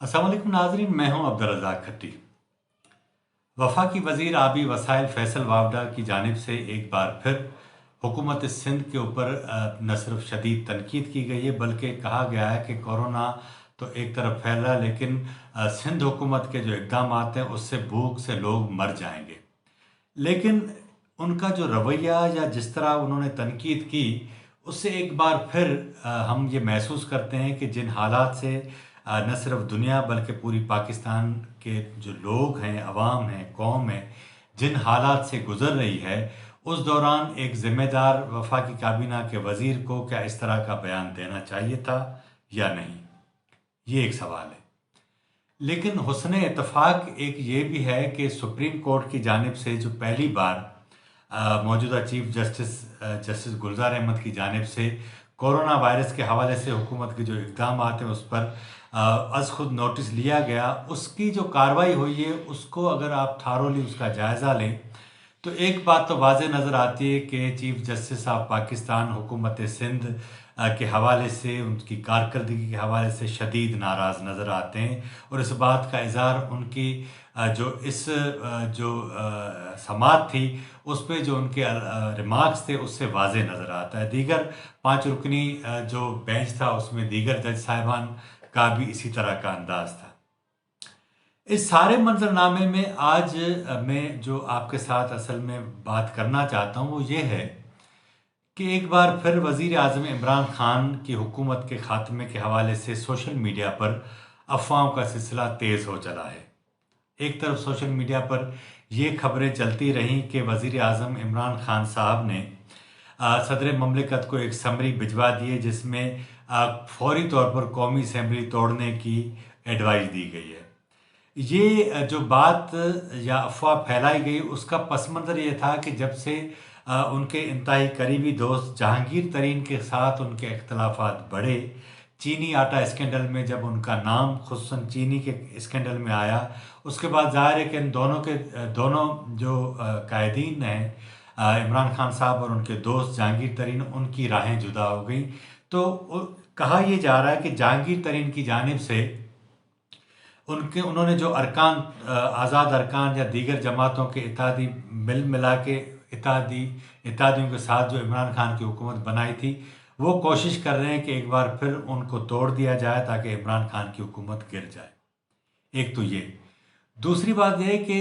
अस्सलाम वालेकुम नाजरीन, मैं हूं अब्दुल रज़ाक खट्टी। वफाकी वज़ीर आबी वसाइल फैसल वावडा की जानिब से एक बार फिर हुकूमत सिंध के ऊपर न सिर्फ शदीद तनकीद की गई है बल्कि कहा गया है कि कोरोना तो एक तरफ फैल रहा है, लेकिन सिंध हुकूमत के जो इक़दाम हैं उससे भूख से लोग मर जाएंगे। लेकिन उनका जो रवैया या जिस तरह उन्होंने तनकीद की, उससे एक बार फिर हम ये महसूस करते हैं कि जिन हालात से न सिर्फ दुनिया बल्कि पूरी पाकिस्तान के जो लोग हैं, अवाम हैं, कौम है, जिन हालात से गुज़र रही है, उस दौरान एक ज़िम्मेदार वफाकी काबीना के वज़ीर को क्या इस तरह का बयान देना चाहिए था या नहीं? ये एक सवाल है। लेकिन हुस्न इत्तफ़ाक एक ये भी है कि सुप्रीम कोर्ट की जानिब से जो पहली बार मौजूदा चीफ जस्टिस गुलजार अहमद की जानिब से कोरोना वायरस के हवाले से हुकूमत के जो इक़दाम हैं उस पर अज़ खुद नोटिस लिया गया, उसकी जो कार्रवाई हुई है उसको अगर आप थारोली उसका जायज़ा लें तो एक बात तो वाज़े नज़र आती है कि चीफ जस्टिस ऑफ पाकिस्तान हुकूमत सिंध के हवाले से, उनकी कारकर्दगी के हवाले से शदीद नाराज़ नज़र आते हैं और इस बात का इज़हार उनकी जो इस जो समाअत थी उस पे जो उनके रिमार्क्स थे उससे वाज़े नज़र आता है। दीगर 5 रुकनी जो बेंच था उसमें दीगर जज साहिबान का भी इसी तरह का अंदाज़ था। इस सारे मंजरनामे में आज मैं जो आपके साथ असल में बात करना चाहता हूँ वो ये है कि एक बार फिर वज़ीर आज़म इमरान खान की हुकूमत के ख़ात्मे के हवाले से सोशल मीडिया पर अफवाहों का सिलसिला तेज़ हो चला है। एक तरफ सोशल मीडिया पर ये खबरें चलती रहीं कि वज़ीर आज़म इमरान खान साहब ने सदर ममलिकत को एक समरी भिजवा दी है जिसमें फौरी तौर पर कौमी असम्बली तोड़ने की एडवाइस दी गई है। ये जो बात या अफ़वाह फैलाई गई उसका पस मंज़र ये था कि जब से उनके इंतहाई करीबी दोस्त जहांगीर तरीन के साथ उनके इख्तलाफात बढ़े, चीनी आटा स्कैंडल में जब उनका नाम खुसूसन चीनी के स्कैंडल में आया, उसके बाद ज़ाहिर है कि इन दोनों जो कायदीन हैं, इमरान खान साहब और उनके दोस्त जहांगीर तरीन, उनकी राहें जुदा हो गई। तो कहा यह जा रहा है कि जहांगीर तरीन की जानिब से उन्होंने जो अरकान आज़ाद अरकान या दीगर जमातों के इत्तेहादी मिला के इत्तेहादियों के साथ जो इमरान खान की हुकूमत बनाई थी, वो कोशिश कर रहे हैं कि एक बार फिर उनको तोड़ दिया जाए ताकि इमरान खान की हुकूमत गिर जाए। एक तो ये। दूसरी बात यह है कि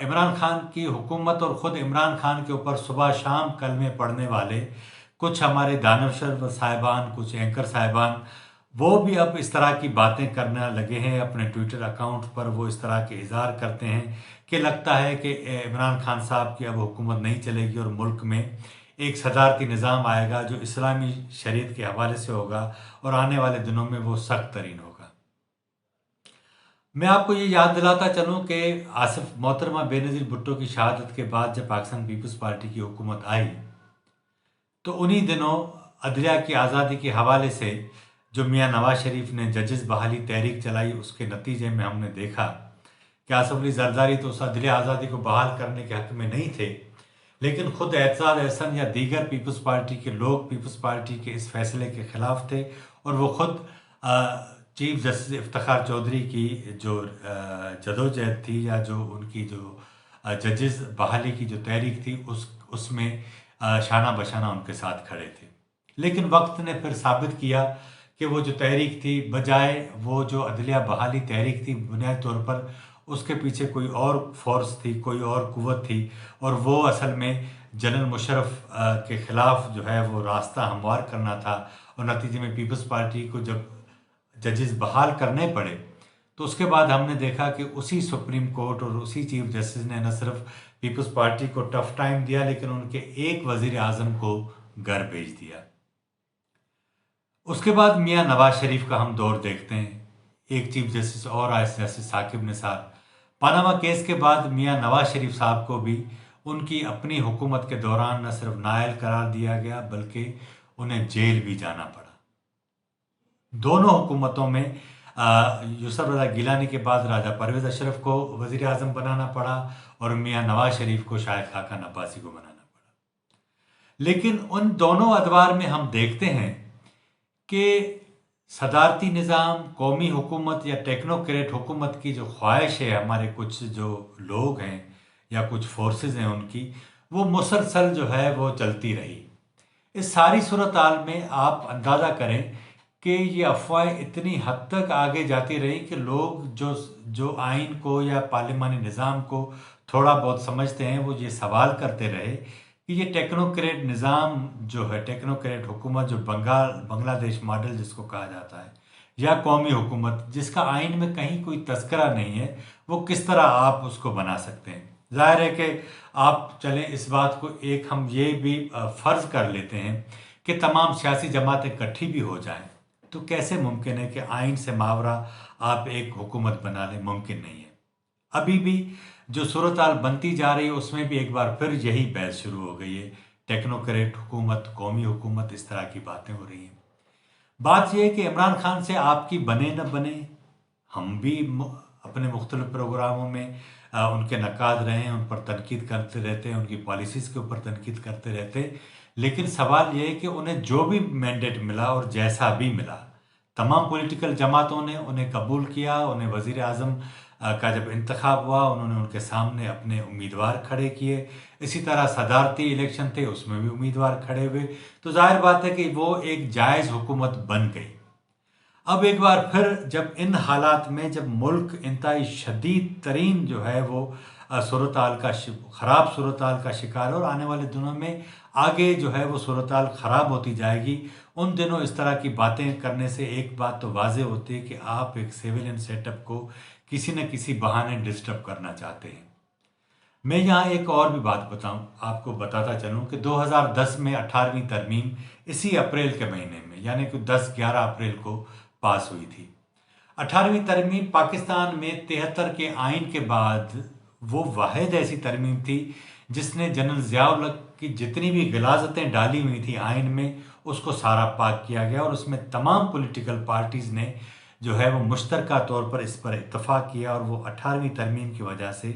इमरान खान की हुकूमत और ख़ुद इमरान खान के ऊपर सुबह शाम कलमे पढ़ने वाले कुछ हमारे दानशवर साहिबान, कुछ एंकर साहिबान, वो भी अब इस तरह की बातें करने लगे हैं। अपने ट्विटर अकाउंट पर वो इस तरह के इज़हार करते हैं कि लगता है कि इमरान खान साहब की अब हुकूमत नहीं चलेगी और मुल्क में एक सदारती निज़ाम आएगा जो इस्लामी शरीयत के हवाले से होगा और आने वाले दिनों में वो सख्त तरीन होगा। मैं आपको ये याद दिलाता चलूँ कि आसिफ मोहतरमा बेनज़ीर भुट्टो की शहादत के बाद जब पाकिस्तान पीपल्स पार्टी की हुकूमत आई तो उन्हीं दिनों अदलिया की आज़ादी के हवाले से जो मियाँ नवाज शरीफ ने जजेस बहाली तहरीक चलाई, उसके नतीजे में हमने देखा कि आसिफ अली जरदारी तो उस अदलिया आज़ादी को बहाल करने के हक़ में नहीं थे, लेकिन ख़ुद एतज़ाज़ एहसन या दीगर पीपल्स पार्टी के लोग पीपल्स पार्टी के इस फैसले के ख़िलाफ़ थे और वो ख़ुद चीफ जस्टिस इफ्तिखार चौधरी की जो जदोजहद थी या जो उनकी जो जजेस बहाली की जो तहरीक थी उसमें शाना बशाना उनके साथ खड़े थे। लेकिन वक्त ने फिर साबित किया कि वो जो तहरीक थी, बजाय वो जो अदलिया बहाली तहरीक थी, बुनियादी तौर पर उसके पीछे कोई और फोर्स थी, कोई और कुव्वत थी और वो असल में जनरल मुशर्रफ के ख़िलाफ़ जो है वो रास्ता हमवार करना था। और नतीजे में पीपल्स पार्टी को जब जजेस बहाल करने पड़े तो उसके बाद हमने देखा कि उसी सुप्रीम कोर्ट और उसी चीफ जस्टिस ने न सिर्फ पीपल्स पार्टी को टफ टाइम दिया, लेकिन उनके एक वज़ीर आज़म को घर भेज दिया। उसके बाद मियाँ नवाज शरीफ का हम दौर देखते हैं। एक चीफ जस्टिस और आए, justice Saqib Nisar. Panama case के बाद मियाँ नवाज शरीफ साहब को भी उनकी अपनी हुकूमत के दौरान न सिर्फ नाअहल करार दिया गया बल्कि उन्हें जेल भी जाना पड़ा। दोनों हुकूमतों में यूसुफ रज़ा गिलानी के बाद राजा परवेज़ अशरफ को वज़ीर आज़म बनाना पड़ा और मियाँ नवाज शरीफ को शायद खाकान अब्बासी को बनाना पड़ा। लेकिन उन दोनों अदवार में हम देखते हैं कि صدارتی نظام، قومی حکومت یا ٹیکنوکریٹ حکومت کی جو خواہش ہے ہمارے کچھ جو لوگ ہیں یا کچھ فورسز ہیں ان کی، وہ مسلسل جو ہے وہ چلتی رہی۔ اس ساری صورتحال میں آپ اندازہ کریں کہ یہ افواہیں اتنی حد تک آگے جاتی رہی کہ لوگ جو آئین کو یا پارلیمانی نظام کو تھوڑا بہت سمجھتے ہیں، وہ یہ سوال کرتے رہے کہ یہ ٹیکنوکریٹ نظام جو ہے، ٹیکنوکریٹ حکومت جو بنگلہ دیش ماڈل جس کو کہا جاتا ہے، یا قومی حکومت جس کا آئین میں کہیں کوئی تذکرہ نہیں ہے، وہ کس طرح آپ اس کو بنا سکتے ہیں۔ ظاہر ہے کہ آپ چلیں اس بات کو ایک ہم یہ بھی فرض کر لیتے ہیں کہ تمام سیاسی جماعتیں اکٹھی بھی ہو جائیں، تو کیسے ممکن ہے کہ آئین سے ماورا آپ ایک حکومت بنا لیں؟ ممکن نہیں ہے۔ ابھی بھی جو صورتحال بنتی جا رہی ہے اس میں بھی ایک بار پھر یہی بحث شروع ہو گئی ہے، ٹیکنوکریٹ حکومت، قومی حکومت، اس طرح کی باتیں ہو رہی ہیں۔ بات یہ ہے کہ عمران خان سے آپ کی بنے نہ بنے، ہم بھی اپنے مختلف پروگراموں میں ان کے نقاد رہے ہیں، ان پر تنقید کرتے رہتے ہیں، ان کی پالیسیز کے اوپر تنقید کرتے رہتے ہیں، لیکن سوال یہ ہے کہ انہیں جو بھی مینڈیٹ ملا اور جیسا بھی ملا، تمام پولیٹیکل جماعتوں نے انہیں قبول کیا۔ انہیں وزیر اعظم کا جب انتخاب ہوا، انہوں نے ان کے سامنے اپنے امیدوار کھڑے کیے۔ اسی طرح صدارتی الیکشن تھے، اس میں بھی امیدوار کھڑے ہوئے، تو ظاہر بات ہے کہ وہ ایک جائز حکومت بن گئی۔ اب ایک بار پھر جب ان حالات میں جب ملک انتہائی شدید ترین جو ہے وہ صورتحال کا خراب صورتحال کا شکار ہے، اور آنے والے دنوں میں آگے جو ہے وہ صورتحال خراب ہوتی جائے گی، ان دنوں اس طرح کی باتیں کرنے سے ایک بات تو واضح ہوتی ہے کہ آپ ایک سیویلین سیٹ اپ کو کسی نہ کسی بہانے ڈسٹرب کرنا چاہتے ہیں۔ میں یہاں ایک اور بھی بات آپ کو بتاتا چلوں کہ 2010 میں 18ویں ترمیم اسی اپریل کے مہینے میں، یعنی کہ 10-11 اپریل کو پاس ہوئی تھی۔ 18ویں ترمیم پاکستان میں 73 کے آئین کے بعد وہ واحد ایسی ترمیم تھی جس نے جنرل ضیاء الحق کی جتنی بھی غلاظتیں ڈالی ہوئی تھی آئین میں، اس کو سارا پاک کیا گیا، اور اس میں تمام پولیٹیکل پارٹیز نے جو ہے وہ مشترکہ طور پر اس پر اتفاق کیا، اور وہ 18ویں ترمیم کی وجہ سے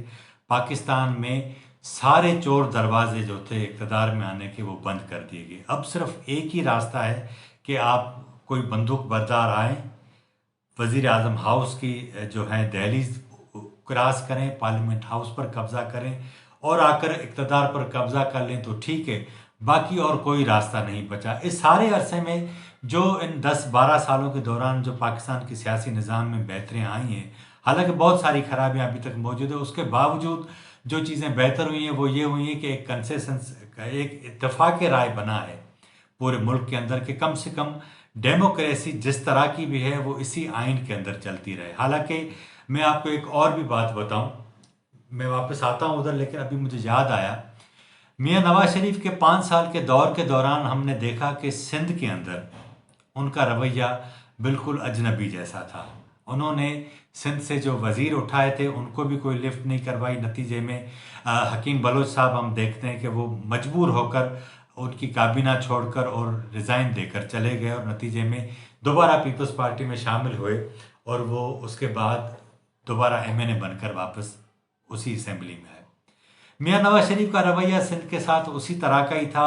پاکستان میں سارے چور دروازے جو تھے اقتدار میں آنے کے وہ بند کر دیے گئے۔ اب صرف ایک ہی راستہ ہے کہ آپ کوئی بندوق بردار آئیں، وزیر اعظم ہاؤس کی جو ہے دہلیز کراس کریں، پارلیمنٹ ہاؤس پر قبضہ کریں اور آ کر اقتدار پر قبضہ کر لیں تو ٹھیک ہے، باقی اور کوئی راستہ نہیں بچا۔ اس سارے عرصے میں جو ان 10-12 سالوں کے دوران جو پاکستان کے سیاسی نظام میں بہتریاں آئی ہیں، حالانکہ بہت ساری خرابیاں ابھی تک موجود ہیں، اس کے باوجود جو چیزیں بہتر ہوئی ہیں وہ یہ ہوئی ہیں کہ ایک کنسنسس، ایک اتفاق رائے بنا ہے پورے ملک کے اندر کہ کم سے کم ڈیموکریسی جس طرح کی بھی ہے وہ اسی آئین کے اندر چلتی رہے۔ حالانکہ میں آپ کو ایک اور بھی بات بتاؤں، میں واپس آتا ہوں ادھر، لیکن ابھی مجھے یاد آیا، میاں نواز شریف کے 5 سال کے دور کے دوران ہم نے دیکھا کہ سندھ کے اندر ان کا رویہ بالکل اجنبی جیسا تھا۔ انہوں نے سندھ سے جو وزیر اٹھائے تھے ان کو بھی کوئی لفٹ نہیں کروائی، نتیجے میں حکیم بلوچ صاحب ہم دیکھتے ہیں کہ وہ مجبور ہو کر ان کی کابینہ چھوڑ کر اور ریزائن دے کر چلے گئے، اور نتیجے میں دوبارہ پیپلز پارٹی میں شامل ہوئے، اور وہ اس کے بعد دوبارہ MNA بن کر واپس اسی اسمبلی میں آئے۔ میاں نواز شریف کا رویہ سندھ کے ساتھ اسی طرح کا ہی تھا،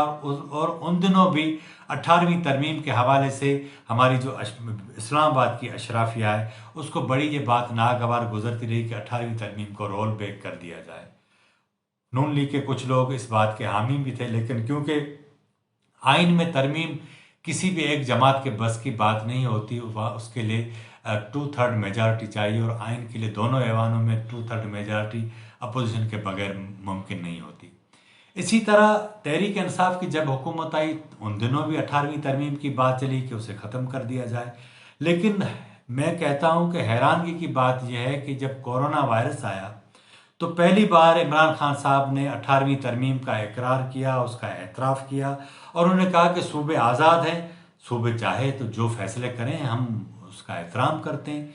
اور ان دنوں بھی 18ویں ترمیم کے حوالے سے ہماری جو اسلام آباد کی اشرافیہ ہے اس کو بڑی یہ بات ناگوار گزرتی رہی کہ 18ویں ترمیم کو رول بیک کر دیا جائے۔ نون لیگ کے کچھ لوگ اس بات کے حامی بھی تھے، لیکن کیونکہ آئین میں ترمیم کسی بھی ایک جماعت کے بس کی بات نہیں ہوتی، اس کے لیے 2/3 میجارٹی چاہیے، اور آئین کے لیے دونوں ایوانوں میں 2/3 میجارٹی اپوزیشن کے بغیر ممکن نہیں ہوتی۔ اسی طرح تحریک انصاف کی جب حکومت آئی ان دنوں بھی 18ویں ترمیم کی بات چلی کہ اسے ختم کر دیا جائے، لیکن میں کہتا ہوں کہ حیرانگی کی بات یہ ہے کہ جب کورونا وائرس آیا تو پہلی بار عمران خان صاحب نے 18ویں ترمیم کا اقرار کیا، اس کا اعتراف کیا، اور انہوں نے کہا کہ صوبے آزاد ہیں، صوبے چاہے تو جو فیصلے کریں ہم اس کا احترام کرتے ہیں۔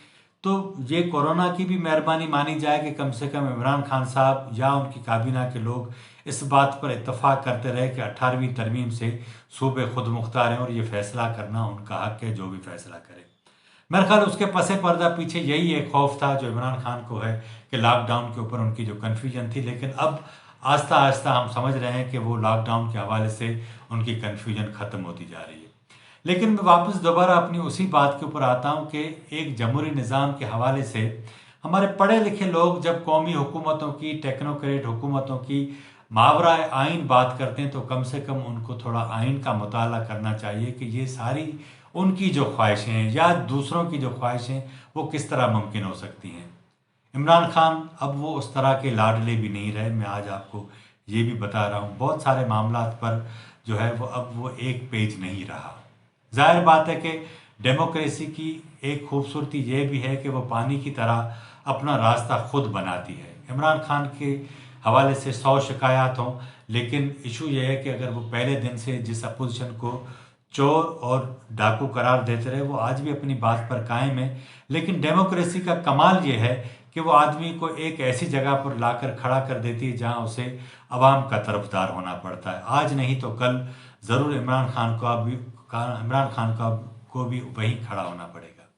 تو یہ کورونا کی بھی مہربانی مانی جائے کہ کم سے کم عمران خان صاحب یا ان کی کابینہ کے لوگ اس بات پر اتفاق کرتے رہے کہ 18ویں ترمیم سے صوبے خود مختار ہیں اور یہ فیصلہ کرنا ان کا حق ہے، جو بھی فیصلہ کرے۔ میرے خیال اس کے پس پردہ پیچھے یہی ایک خوف تھا جو عمران خان کو ہے کہ لاک ڈاؤن کے اوپر ان کی جو کنفیوژن تھی، لیکن اب آہستہ آہستہ ہم سمجھ رہے ہیں کہ وہ لاک ڈاؤن کے حوالے سے ان کی کنفیوژن ختم ہوتی جا رہی ہے۔ लेकिन मैं वापस दोबारा अपनी उसी बात के ऊपर आता हूँ कि एक जमहूरी निज़ाम के हवाले से हमारे पढ़े लिखे लोग जब कौमी हुकूमतों की, टेक्नोक्रेट हुकूमतों की मावरा आइन बात करते हैं तो कम से कम उनको थोड़ा आइन का मुताला करना चाहिए कि ये सारी उनकी जो ख्वाहिशें हैं या दूसरों की जो ख्वाहिशें वो किस तरह मुमकिन हो सकती हैं। इमरान खान अब वो उस तरह के लाडले भी नहीं रहे। मैं आज आपको ये भी बता रहा हूँ, बहुत सारे मामलात पर जो है वो अब वो एक पेज नहीं रहा। जाहिर बात है कि डेमोक्रेसी की एक खूबसूरती ये भी है कि वो पानी की तरह अपना रास्ता खुद बनाती है। इमरान खान के हवाले से 100 शिकायत हों, लेकिन इशू ये है कि अगर वो पहले दिन से जिस अपोजिशन को चोर और डाकू करार देते रहे वो आज भी अपनी बात पर कायम है। लेकिन डेमोक्रेसी का कमाल ये है कि वो आदमी को एक ऐसी जगह पर लाकर खड़ा कर देती है जहां उसे अवाम का तरफदार होना पड़ता है। आज नहीं तो कल ज़रूर इमरान खान को भी वहीं खड़ा होना पड़ेगा।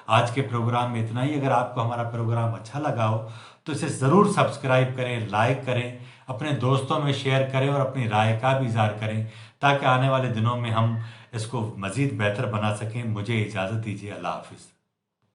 आज के प्रोग्राम में इतना ही। अगर आपको हमारा प्रोग्राम अच्छा लगा हो तो इसे ज़रूर सब्सक्राइब करें, लाइक करें, अपने दोस्तों में शेयर करें और अपनी राय का भी इज़हार करें ताकि आने वाले दिनों में हम इसको मज़ीद बेहतर बना सकें। मुझे इजाज़त दीजिए। अल्लाह हाफिज़।